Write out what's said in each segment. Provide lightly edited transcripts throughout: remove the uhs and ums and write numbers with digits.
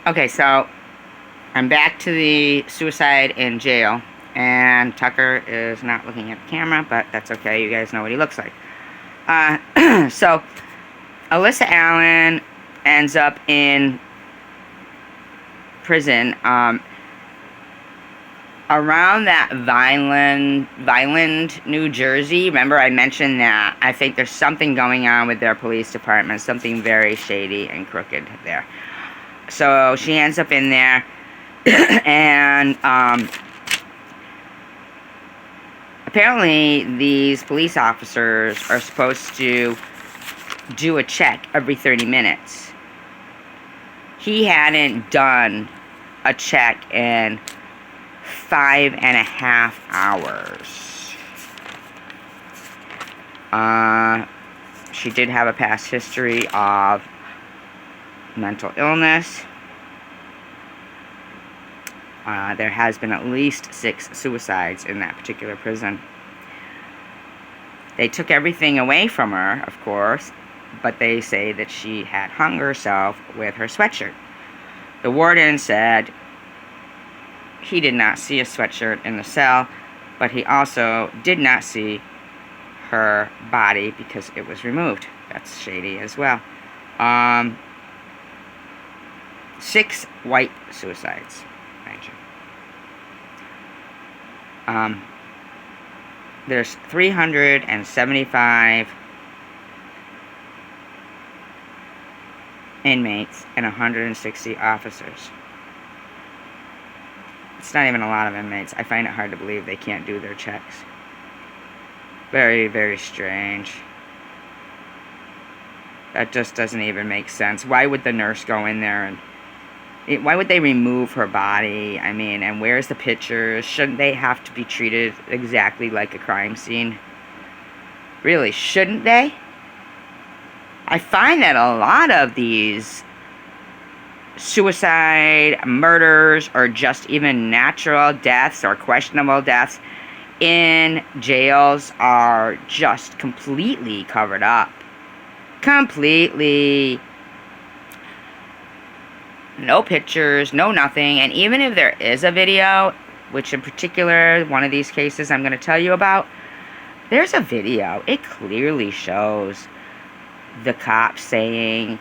Okay, so I'm back to the suicide in jail, and Tucker is not looking at the camera, but that's okay. You guys know what he looks like. So Alyssa Allen ends up in prison around that Vineland, New Jersey. Remember I mentioned that I think there's something going on with their police department, something very shady and crooked there. So she ends up in there, and apparently these police officers are supposed to do a check every 30 minutes. He hadn't done a check in 5.5 hours. She did have a past history of mental illness. There has been at least 6 suicides in that particular prison. They took everything away from her, of course, but they say that she had hung herself with her sweatshirt. The warden said he did not see a sweatshirt in the cell, but he also did not see her body because it was removed. That's shady as well. 6 white suicides. There's 375 inmates and 160 officers. It's not even a lot of inmates. I find it hard to believe they can't do their checks. Very, very strange. That just doesn't even make sense. Why would the nurse go in there and... why would they remove her body? I mean, and where's the pictures? Shouldn't they have to be treated exactly like a crime scene? Really, shouldn't they? I find that a lot of these suicide, murders, or just even natural deaths or questionable deaths in jails are just completely covered up. Completely. No pictures, no nothing. And even if there is a video, which in particular, one of these cases I'm going to tell you about, there's a video. It clearly shows the cops saying,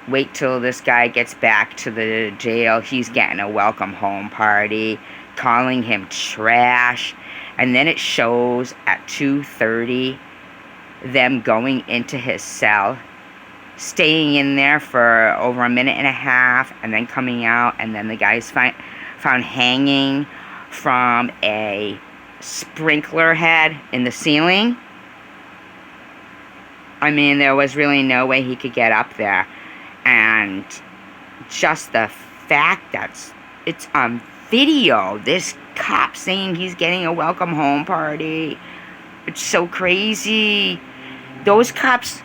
wait till this guy gets back to the jail. He's getting a welcome home party, calling him trash. And then it shows at 2:30 them going into his cell, staying in there for over 1.5 minutes, and then coming out, and then the guy's found hanging from a sprinkler head in the ceiling. I mean, there was really no way he could get up there. And just the fact that it's on video, this cop saying he's getting a welcome home party, it's so crazy. Those cops,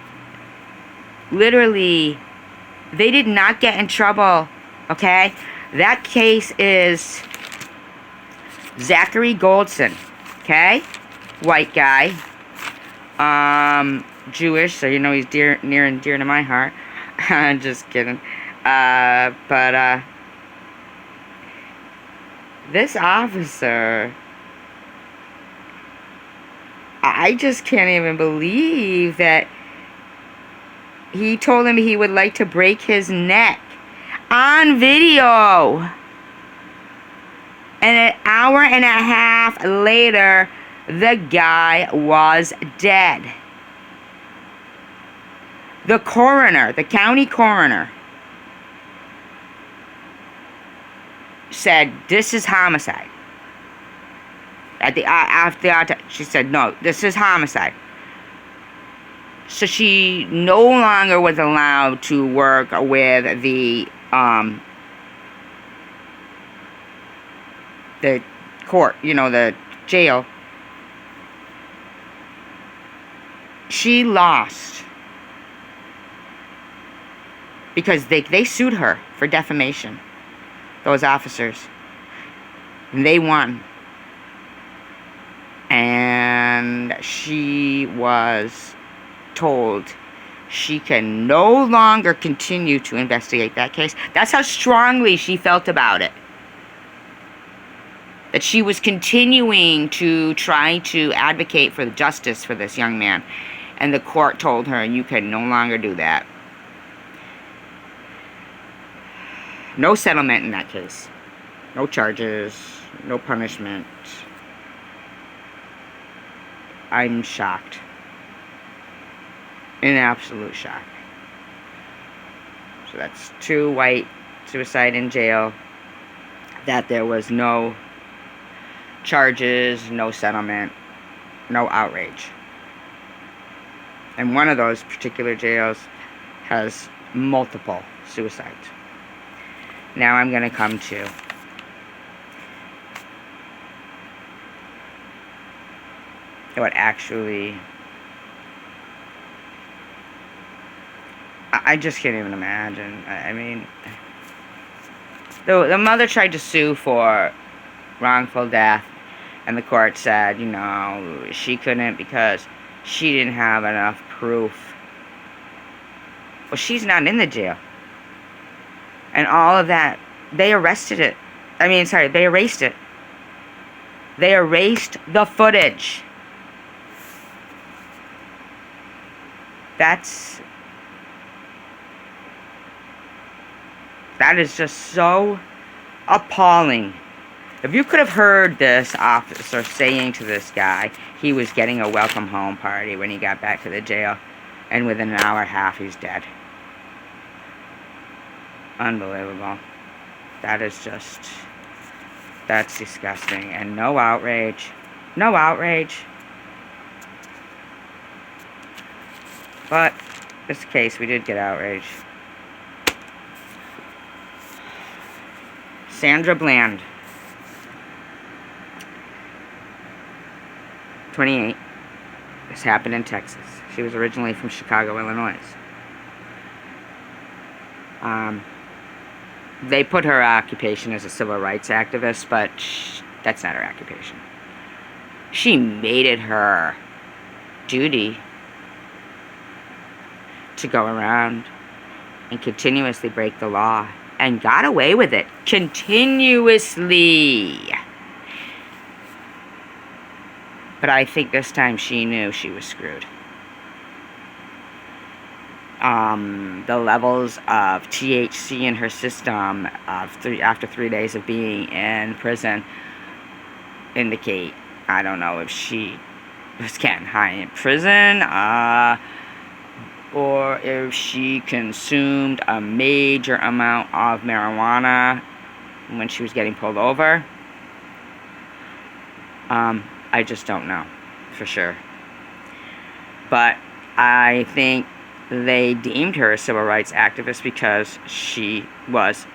literally, they did not get in trouble, okay? That case is Zachary Goldson, okay? White guy. Jewish, so you know he's near and dear to my heart. I'm just kidding. But this officer, I just can't even believe that he told him he would like to break his neck on video. And 1.5 hours later, the guy was dead. The coroner, the county coroner, said, this is homicide. After she said, no, this is homicide. So she no longer was allowed to work with the court, you know, the jail. She lost because they sued her for defamation, those officers, and they won. And she was told she can no longer continue to investigate that case. That's how strongly she felt about it. That she was continuing to try to advocate for the justice for this young man. And the court told her, you can no longer do that. No settlement in that case. No charges. No punishment. I'm shocked. In absolute shock. So that's 2 white suicide in jail. That there was no charges, no settlement, no outrage. And one of those particular jails has multiple suicides. Now I'm going to come to what actually... I just can't even imagine. I mean, the mother tried to sue for wrongful death, and the court said, you know, she couldn't because she didn't have enough proof. Well, she's not in the jail. And all of that, they arrested it. They erased it. They erased the footage. That is just so appalling. If you could have heard this officer saying to this guy he was getting a welcome home party when he got back to the jail, and within an hour and a half he's dead. Unbelievable. That's disgusting. And no outrage. No outrage. But this case, we did get outrage. Sandra Bland, 28. This happened in Texas. She was originally from Chicago, Illinois. They put her occupation as a civil rights activist, but that's not her occupation. She made it her duty to go around and continuously break the law, and got away with it continuously. But I think this time she knew she was screwed. The levels of THC in her system after 3 days of being in prison indicate, I don't know if she was getting high in prison, or if she consumed a major amount of marijuana when she was getting pulled over. I just don't know for sure. But I think they deemed her a civil rights activist because she was...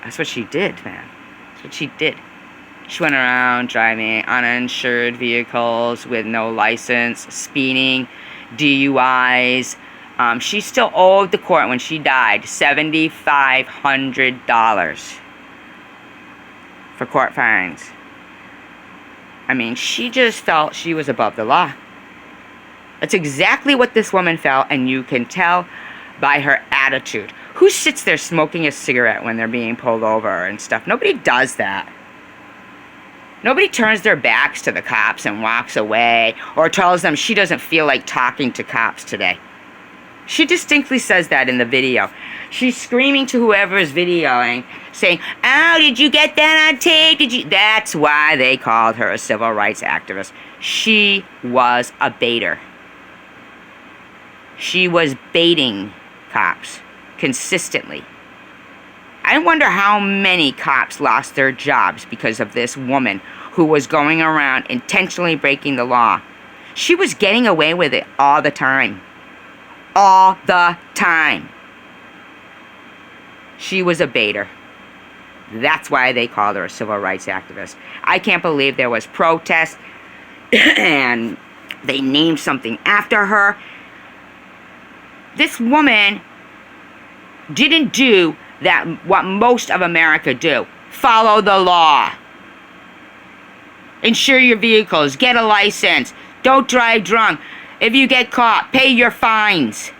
That's what she did, man. That's what she did. She went around driving uninsured vehicles with no license, speeding, DUIs. She still owed the court, when she died, $7,500 for court fines. I mean, she just felt she was above the law. That's exactly what this woman felt, and you can tell by her attitude. Who sits there smoking a cigarette when they're being pulled over and stuff? Nobody does that. Nobody turns their backs to the cops and walks away, or tells them she doesn't feel like talking to cops today. She distinctly says that in the video. She's screaming to whoever is videoing, saying, "Oh, did you get that on tape? Did you?" That's why they called her a civil rights activist. She was a baiter. She was baiting cops consistently. I wonder how many cops lost their jobs because of this woman who was going around intentionally breaking the law. She was getting away with it all the time. All the time. She was a baiter. That's why they called her a civil rights activist. I can't believe there was protest and they named something after her. This woman didn't do that what most of America do. Follow the law. Insure your vehicles. Get a license. Don't drive drunk. If you get caught, pay your fines.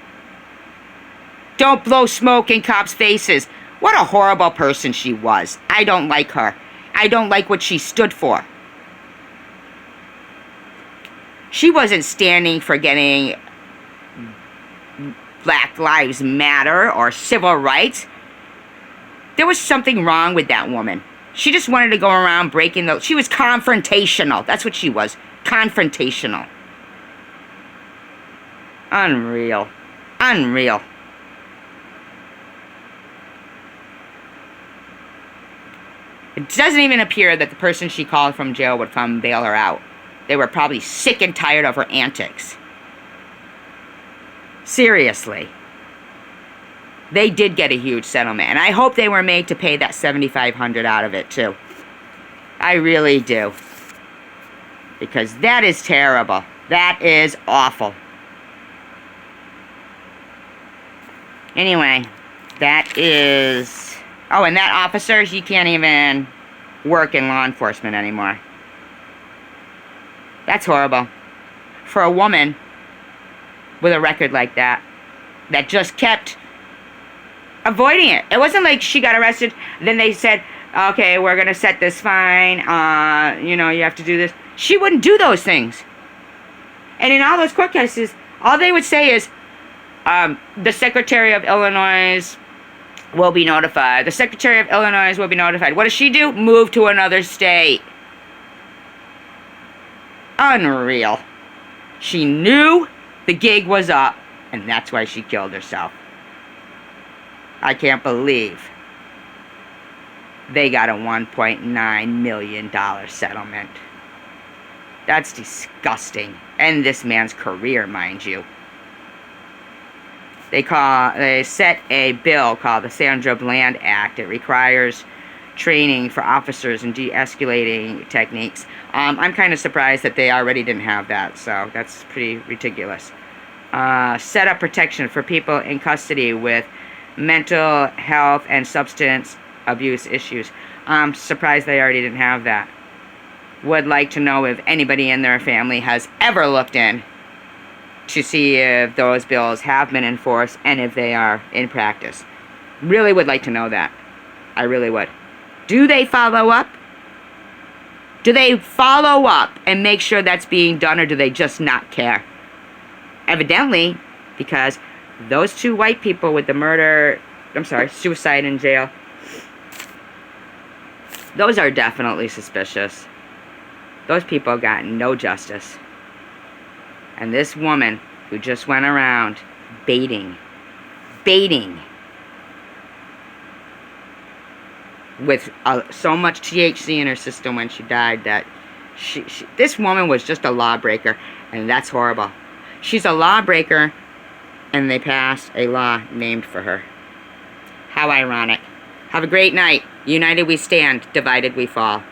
Don't blow smoke in cops' faces. What a horrible person she was. I don't like her. I don't like what she stood for. She wasn't standing for getting Black Lives Matter or civil rights. There was something wrong with that woman. She just wanted to go around breaking the... She was confrontational. That's what she was. Confrontational. Unreal. Unreal. It doesn't even appear that the person she called from jail would come bail her out. They were probably sick and tired of her antics. Seriously. They did get a huge settlement. And I hope they were made to pay that $7,500 out of it, too. I really do. Because that is terrible. That is awful. Anyway, that is... Oh, and that officer, he can't even work in law enforcement anymore. That's horrible. For a woman with a record like that, that just kept avoiding it. It wasn't like she got arrested, then they said, okay, we're going to set this fine, you know, you have to do this. She wouldn't do those things. And in all those court cases, all they would say is, the Secretary of Illinois will be notified. The Secretary of Illinois will be notified. What does she do? Move to another state. Unreal. She knew the gig was up, and that's why she killed herself. I can't believe they got a $1.9 million settlement. That's disgusting. And this man's career, mind you. They set a bill called the Sandra Bland Act. It requires training for officers in de-escalating techniques. I'm kind of surprised that they already didn't have that, so that's pretty ridiculous. Set up protection for people in custody with mental health and substance abuse issues. I'm surprised they already didn't have that. Would like to know if anybody in their family has ever looked in to see if those bills have been enforced and if they are in practice. Really would like to know that. I really would. Do they follow up? Do they follow up and make sure that's being done, or do they just not care? Evidently, because those two white people with the suicide in jail, those are definitely suspicious. Those people got no justice. And this woman who just went around baiting with so much THC in her system when she died that this woman was just a lawbreaker, and that's horrible. She's a lawbreaker, and they passed a law named for her. How ironic. Have a great night. United we stand, divided we fall.